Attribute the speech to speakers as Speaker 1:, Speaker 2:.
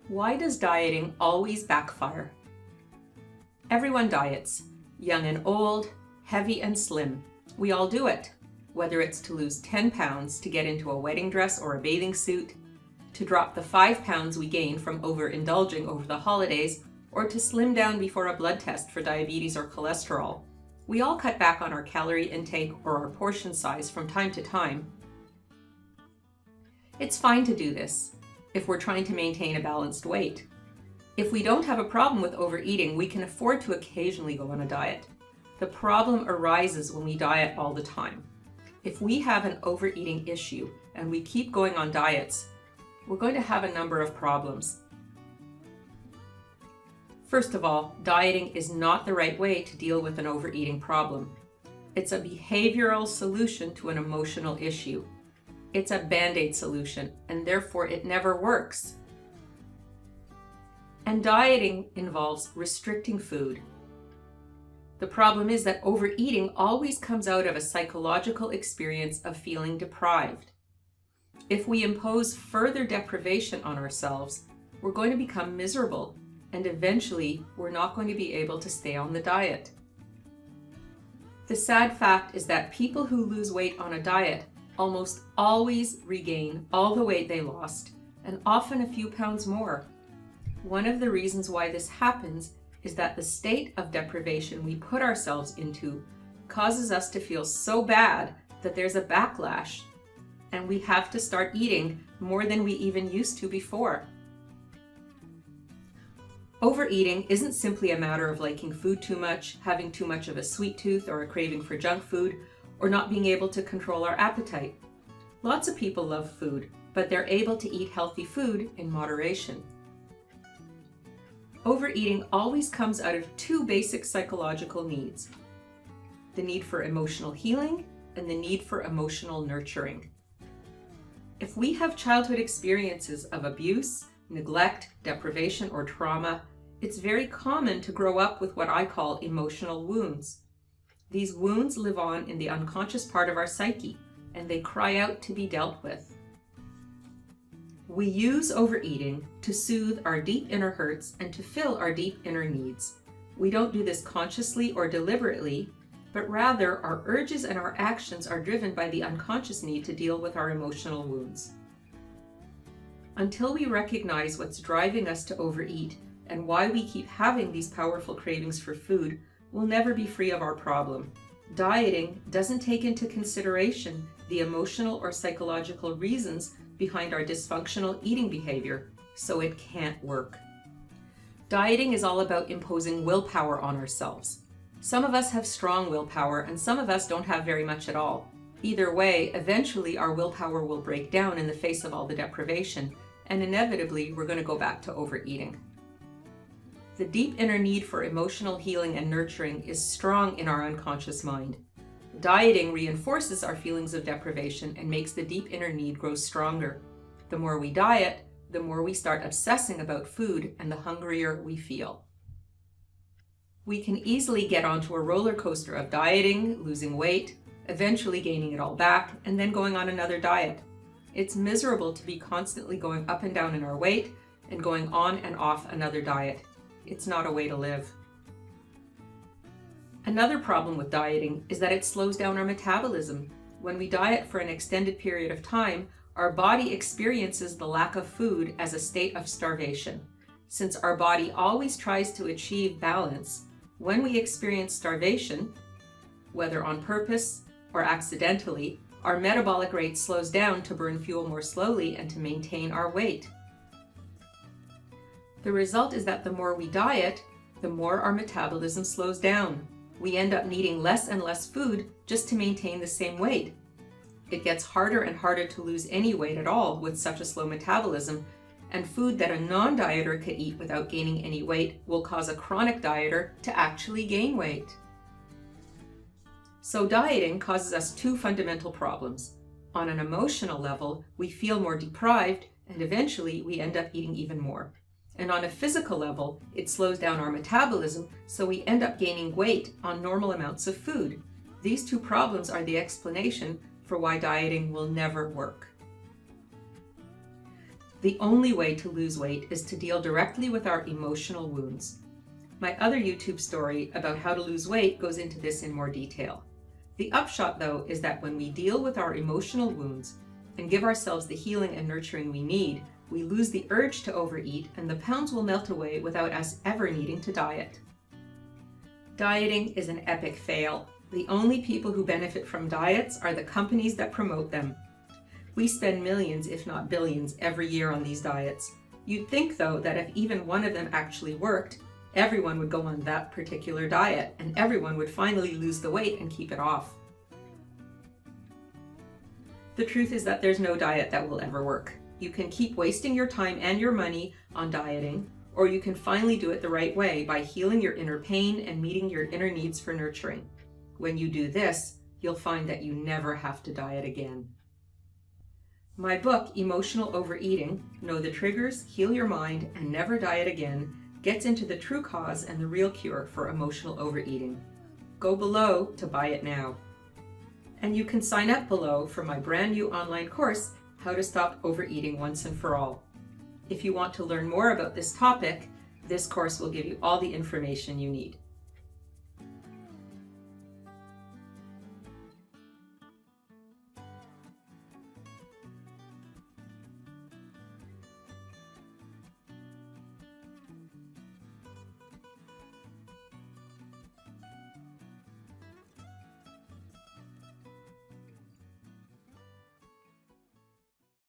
Speaker 1: Why does dieting always backfire? Everyone diets, young and old, heavy and slim. We all do it, whether it's to lose 10 pounds to get into a wedding dress or a bathing suit, to drop the 5 pounds we gain from overindulging over the holidays, or to slim down before a blood test for diabetes or cholesterol. We all cut back on our calorie intake or our portion size from time to time. It's fine to do this if we're trying to maintain a balanced weight. If we don't have a problem with overeating, we can afford to occasionally go on a diet. The problem arises when we diet all the time. If we have an overeating issue and we keep going on diets, we're going to have a number of problems. First of all, dieting is not the right way to deal with an overeating problem. It's a behavioral solution to an emotional issue. It's a Band-Aid solution, and therefore it never works. And dieting involves restricting food. The problem is that overeating always comes out of a psychological experience of feeling deprived. If we impose further deprivation on ourselves, we're going to become miserable, and eventually we're not going to be able to stay on the diet. The sad fact is that people who lose weight on a diet almost always regain all the weight they lost, and often a few pounds more. One of the reasons why this happens is that the state of deprivation we put ourselves into causes us to feel so bad that there's a backlash, and we have to start eating more than we even used to before. Overeating isn't simply a matter of liking food too much, having too much of a sweet tooth or a craving for junk food, or not being able to control our appetite. Lots of people love food, but they're able to eat healthy food in moderation. Overeating always comes out of two basic psychological needs: the need for emotional healing and the need for emotional nurturing. If we have childhood experiences of abuse, neglect, deprivation, or trauma, it's very common to grow up with what I call emotional wounds. These wounds live on in the unconscious part of our psyche, and they cry out to be dealt with. We use overeating to soothe our deep inner hurts and to fill our deep inner needs. We don't do this consciously or deliberately, but rather our urges and our actions are driven by the unconscious need to deal with our emotional wounds. Until we recognize what's driving us to overeat and why we keep having these powerful cravings for food, we'll never be free of our problem. Dieting doesn't take into consideration the emotional or psychological reasons behind our dysfunctional eating behavior, so it can't work. Dieting is all about imposing willpower on ourselves. Some of us have strong willpower and some of us don't have very much at all. Either way, eventually our willpower will break down in the face of all the deprivation, and inevitably we're going to go back to overeating. The deep inner need for emotional healing and nurturing is strong in our unconscious mind. Dieting reinforces our feelings of deprivation and makes the deep inner need grow stronger. The more we diet, the more we start obsessing about food and the hungrier we feel. We can easily get onto a roller coaster of dieting, losing weight, eventually gaining it all back, and then going on another diet. It's miserable to be constantly going up and down in our weight and going on and off another diet. It's not a way to live. Another problem with dieting is that it slows down our metabolism. When we diet for an extended period of time, our body experiences the lack of food as a state of starvation. Since our body always tries to achieve balance, when we experience starvation, whether on purpose or accidentally, our metabolic rate slows down to burn fuel more slowly and to maintain our weight. The result is that the more we diet, the more our metabolism slows down. We end up needing less and less food just to maintain the same weight. It gets harder and harder to lose any weight at all with such a slow metabolism, and food that a non-dieter could eat without gaining any weight will cause a chronic dieter to actually gain weight. So dieting causes us two fundamental problems. On an emotional level, we feel more deprived, and eventually we end up eating even more. And on a physical level, it slows down our metabolism, so we end up gaining weight on normal amounts of food. These two problems are the explanation for why dieting will never work. The only way to lose weight is to deal directly with our emotional wounds. My other YouTube story about how to lose weight goes into this in more detail. The upshot, though, is that when we deal with our emotional wounds and give ourselves the healing and nurturing we need, we lose the urge to overeat and the pounds will melt away without us ever needing to diet. Dieting is an epic fail. The only people who benefit from diets are the companies that promote them. We spend millions, if not billions, every year on these diets. You'd think, though, that if even one of them actually worked, everyone would go on that particular diet and everyone would finally lose the weight and keep it off. The truth is that there's no diet that will ever work. You can keep wasting your time and your money on dieting, or you can finally do it the right way by healing your inner pain and meeting your inner needs for nurturing. When you do this, you'll find that you never have to diet again. My book, Emotional Overeating, Know the Triggers, Heal Your Mind, and Never Diet Again, gets into the true cause and the real cure for emotional overeating. Go below to buy it now. And you can sign up below for my brand new online course, How to Stop Overeating Once and for All. If you want to learn more about this topic, this course will give you all the information you need.